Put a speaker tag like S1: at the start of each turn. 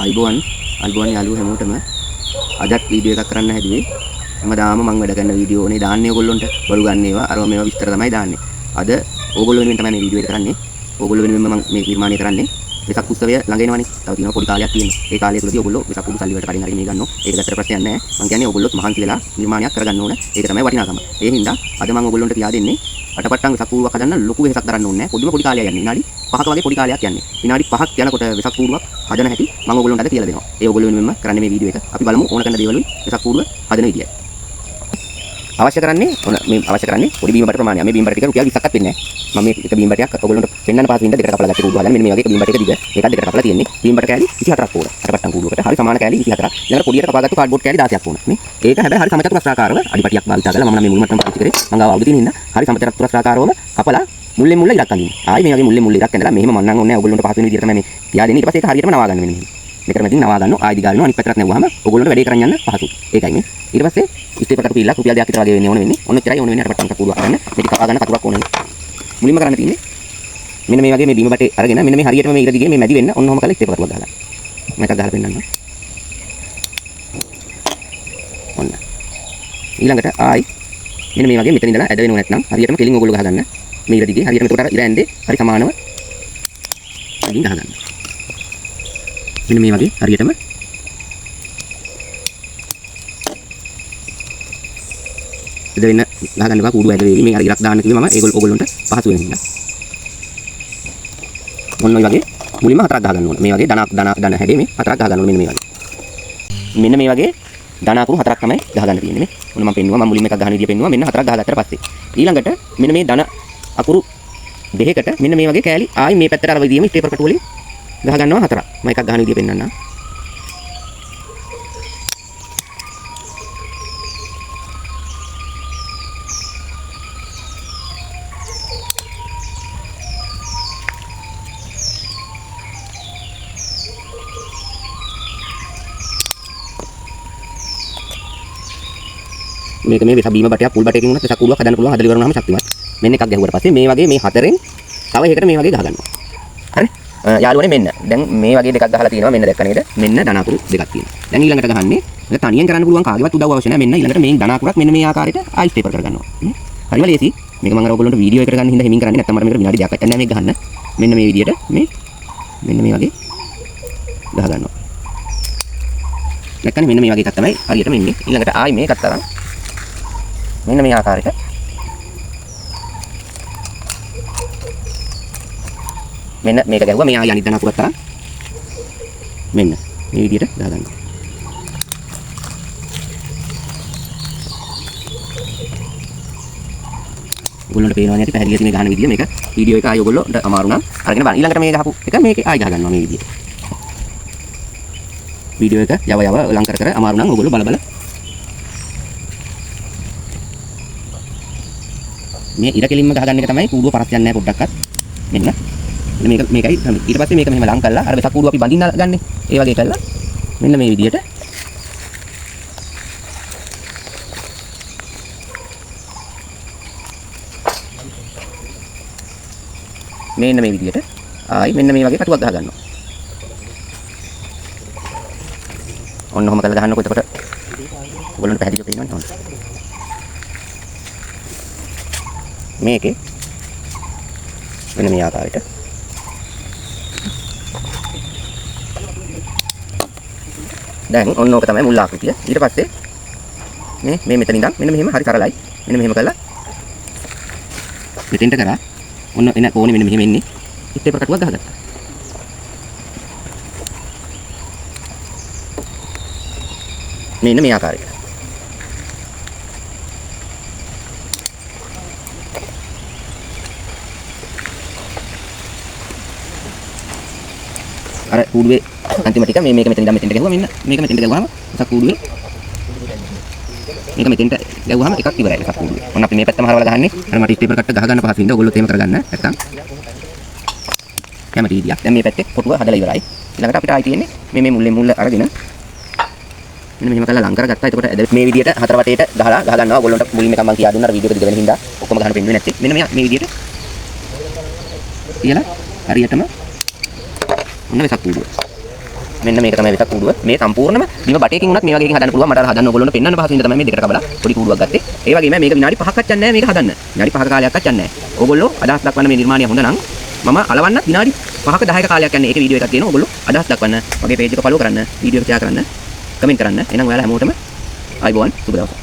S1: අයිබෝන් යාළුවෝ හැමෝටම අදත් වීඩියෝ එකක් කරන්න හැදුවේ. හැමදාම මම වැඩ කරන වීඩියෝ නේ දාන්නේ ඕගොල්ලොන්ට. බොරු ගන්න ඒවා අරව මේවා විස්තර තමයි දාන්නේ. අද ඕගොල්ලෝ වෙනුවෙන් තමයි මේ වීඩියෝ එක කරන්නේ. ඕගොල්ලෝ වෙනුවෙන් මම මේ නිර්මාණය කරන්නේ. වෙසක් උත්සවය ළඟ එනවනේ. තව තියෙනවා පොඩි කාලයක් තියෙනවා. ඒ කාලය තුලදී ඕගොල්ලෝ වෙසක් උඩු සල්ලි වලට කලින් හරි මේ ගන්නෝ. ඒක දැක්තර ප්‍රශ්නයක් නැහැ. මම කියන්නේ ඕගොල්ලොත් මහන්සි වෙලා නිර්මාණයක් කරගන්න ඕන. ඒක තමයි වටිනාකම. ඒ හින්දා අද මම ඕගොල්ලොන්ට කියා දෙන්නේ අටපට්ටම් වෙසක් කූඩුවක් හදන්න ලොකු වෙසක් දරන්න ඕනේ නැහැ. පොඩි කාලයක් යන්නේ. විනාඩි 5ක වගේ පොඩි කාලයක් යන්නේ. විනාඩි 5ක් යනකොට වෙසක් කූඩුවක් හදන හැටි මම ඕගොල්ලොන්ට අද කියලා දෙනවා. ඒ ඕගොල්ලෝ වෙනුවෙන්ම කරන්නේ මේ වීඩියෝ එක. අපි බලමු ඕන කරන දේවලුයි වෙසක් කූඩුව හදන විදිය. අවශ්‍ය කරන්නේ පොඩි බීම බට ප්‍රමාණයක්. මේ බීම බට ටික රුපියල් 20ක්වත් වෙන්නේ නැහැ. මම මේ එක බීම බටයක් ඔයගොල්ලන්ට පෙන්වන්න පාස් වින්ද දෙකට කපලා ගත්තේ කූඩුව හදන්න. මෙන්න මේ වගේ එක බීම බටයක දිග මේකත් දෙකට කපලා තියෙන්නේ. බීම බට කෑලි 24ක් ඕන. අටපට්ටම් කූඩුවකට හරි සමාන කෑලි 24ක්. ඊළඟට පොඩියට කපාගත්තු කාඩ්බෝඩ් කෑලි 16ක් ඕන. නේ. ඒක හැබැයි හරි සමචතුරස්‍රාකාරව අඩිපටියක් භාවිත කරලා මම නම් මේ මුල් මට්ටම පාවිච්චි කරේ. මම ගාව අවුල් තියෙන හින්දා හරි සමචතුරස්‍රාකාරවම කපලා මුල්ලෙන් මුල්ල ඉරක් අඳින්න. ආයි මේ වගේ මුල්ලෙන් මුල්ල ඉරක් ඇඳලා මෙහෙම මන්නන් ඕනේ නැහැ. ඔයගොල්ලන්ට පහසු වෙන විදිහට තමයි මේ තියා දෙන්නේ. ඊට පස්සේ ඒක හරියටම නවා ගන්න වෙන්නේ. මේකට මැදින් නවා ගන්නවා. ආයි දිගාරිනවා. අනිත් පැත්තට නැවුවාම ඔයගොල්ලන්ට වැඩේ කරන් යන්න පහසුයි. ඒකයි මේ. ඊට පස්සේ ඉස්තේපකට පිළිලා රුපියල් 2ක් විතර වගේ වෙන්නේ ඕන වෙන්නේ. ඔන්න ඔච්චරයි ඕන වෙන්නේ අටපට්ටම් කූඩුවක් ගන්න. මේක කපා ගන්න කටුවක් ඕන වෙන්නේ. මුලින්ම කරන්න තියෙන්නේ මෙන්න මේ වගේ මේ බීම බටේ අරගෙන මෙන්න මේ හරියටම මේ ඉර දිගේ මේ මැදි වෙන්න ඔන්න ඔහම කරලා ඉස්තේපකටුවක් ගහලා. මේකක් ගහලා පෙන්නන්න. ඔන්න. ඊළඟට ආයි මෙන්න මේ වගේ මෙතන ඉඳලා ඇද වෙනව නැත්නම් හරියටම කෙලින් ඔයගොල්ලෝ ගහගන්න. මේ ඉර දිගේ හරියටම එතකොට අර ඉර ඇන්දේ හරි සමානව අදින් ගහගන්න. මෙන්න මේ වගේ හරියටම එද වෙන්න ගහගන්න එපා කූඩුව ඇද වේවි. මේ අර ඉරක් දාන්න කිව්වේ මම ඔයගොල්ලන්ට පහසු වෙන හින්දා. ඔන්න ඔය වගේ මුලින්ම හතරක් ගහගන්න ඕනේ. මේ වගේ දන හැඩේ මේ හතරක් ගහගන්න ඕනේ. මෙන්න මේ වගේ දන අකුරු හතරක් තමයි ගහගන්න තියෙන්නේ මේ. ඔන්න මම පෙන්නුවා. මම මුලින්ම එකක් ගහන විදිය පෙන්නුවා. මෙන්න හතරක් ගහගත්තට පස්සේ ඊළඟට මෙන්න මේ දන අකුරු දෙකකට මෙන්න මේ වගේ කෑලි ආයි මේ පැත්තට අර විදියම ස්ටේපර් කටු වලින් ගහගන්නවා හතරක්. මම එකක් ගහන විදිය පෙන්නන්නම්. මේක මේ වෙස බීම බටයක් පුල් බටයකින් උනත් වෙසක් කූඩුවක් හදන්න පුළුවන්. හදලා ඉවර වුණාම ශක්තිමත්. මෙන්න එකක් ගැහුවට පස්සේ මේ වගේ මේ හතරෙන් තව එකකට මේ වගේ ගහ ගන්නවා. හරි? යාළුවනේ මෙන්න. දැන් මේ වගේ දෙකක් ගහලා තියෙනවා. මෙන්න දැක්ක නේද? මෙන්න ධන අකුරු දෙකක් තියෙනවා. දැන් ඊළඟට ගහන්නේ මේක තනියෙන් කරන්න පුළුවන් කාගේවත් උදව් අවශ්‍ය නැහැ. මෙන්න ඊළඟට මේ ධන අකුරක් මෙන්න මේ ආකාරයට ආයි ස්ටේපල් කරගන්නවා. හරිම ලේසි. මේක මම අර ඔයගොල්ලන්ට වීඩියෝ එක කරගන්න හින්දා හිමින් කරන්නේ. නැත්නම් මට මේකට විනාඩි 2ක් යන්නේ නැහැ මේක ගහන්න. මෙන්න මේ විදියට මෙන්න මේ වගේ ගහ ගන්නවා. දැක්කනේ මෙන්න මේ වගේ එකක් තමයි හරියටම එන්නේ. ඊළඟට ආයි මේකත් තරම් මෙන්න මේ ආකාරයට මෙන්න මේක ගැහුවා. මේ ආය අනිත් දන අකුරත් තරම් මෙන්න මේ විදියට දාගන්න. ඔයගොල්ලන්ට පේනවා නේද පැහැදිලිව මේ ගහන විදිය. මේක වීඩියෝ එක ආය ඔයගොල්ලෝට අමාරු නම් අරගෙන බලන්න. ඊළඟට මේ ගහපු එක මේකේ ආය ගහ ගන්නවා මේ විදියට. වීඩියෝ එක යව ලං කර අමාරු නම් ඔයගොල්ලෝ බල මේ ඉර කෙලින්ම ගහගන්න එක තමයි කූඩුව පරස් යන්නේ නැහැ පොඩ්ඩක්වත්. මෙන්න මේකයි ඊට පස්සේ මේක මෙහෙම ලං කරලා අර වෙසක් කූඩුව අපි බඳින්න ගන්නෙ. ඒ වගේ කරලා මෙන්න මේ විදියට මෙන්න මේ විදියට ආයි මෙන්න මේ වගේ කටුවක් ගහ ගන්නවා. ඔන්න ඔහම කරලා ගහන්නකො. එතකොට ඔයගොල්ලන්ට පැහැදිලිව පේනවනේ ඔන්න. මේකේ මෙන්න මේ ආකාරයට දැන් ඔන්න ඕක තමයි මුල් ආකෘතිය. ඊට පස්සේ මේ මෙතන ඉඳන් මෙන්න මෙහෙම හරි සරලයි. මෙන්න මෙහෙම කරලා මෙතෙන්ට කරා ඔන්න එන කෝණේ මෙන්න මෙහෙම එන්නේ. ස්ටේපර් කටුවක් ගහගත්තා. මෙන්න මේ ආකාරයට අර කූඩුවේ අන්තිම ටික මේක මෙතන ඉඳන් මෙතෙන්ට ගැහුවා. මෙන්න මේක මෙතෙන්ට ගැහුවාම වෙසක් කූඩුවේ මේක මෙතෙන්ට ගැහුවාම එකක් ඉවරයි වෙසක් කූඩුවේ. ඔන්න අපි මේ පැත්තම හරවලා ගහන්නේ. අර මට ස්ටේපර් කට්ට ගහ ගන්න පහසු වෙනවා. ඔයගොල්ලෝ තේම කරගන්න. නැත්තම් කැමති විදියක්. දැන් මේ පැත්තේ කොටුව හදලා ඉවරයි. ඊළඟට අපිට ආයි තියෙන්නේ මේ මුල්ලෙන් මුල්ල අරගෙන මෙන්න මෙහෙම කරලා ලං කරගත්තා. එතකොට මේ විදියට හතර වටේට ගහ ගන්නවා. ඔයගොල්ලන්ට මුලින්ම එකක් මම කියා දුන්නා. අර වීඩියෝ එක දිග වෙන හින්දා ඔක්කොම ගහන්න පෙන්නුවේ නැත්තේ. මෙන්න මේ විදියට කියලා හරියටම ඔන්න වෙසක් කූඩුව. මෙන්න මේක තමයි වෙසක් කූඩුව. මේ සම්පූර්ණම බිම බටේකින් උනත් මේ වගේ එකකින් හදන්න පුළුවන්. මට අර හදන්න ඕගොල්ලන්ට පෙන්වන්න පහසු වෙන තමයි මේ දෙකට කබලා පොඩි කූඩුවක් ගත්තේ. ඒ වගේම මේක විනාඩි 5ක්වත් යන්නේ නැහැ මේක හදන්න. විනාඩි 5ක කාලයක්වත් යන්නේ නැහැ. ඕගොල්ලෝ අදහස් දක්වන්න මේ නිර්මාණය හොඳ නම් මම අලවන්න විනාඩි 5ක 10ක කාලයක් යන්නේ. ඒකේ වීඩියෝ එකක් තියෙනවා. ඕගොල්ලෝ අදහස් දක්වන්න. මගේ page එක follow කරන්න, වීඩියෝ එක share කරන්න, කමෙන්ට් කරන්න. එහෙනම් ඔයාලා හැමෝටම ආයිබෝන් සුබ දවසක්.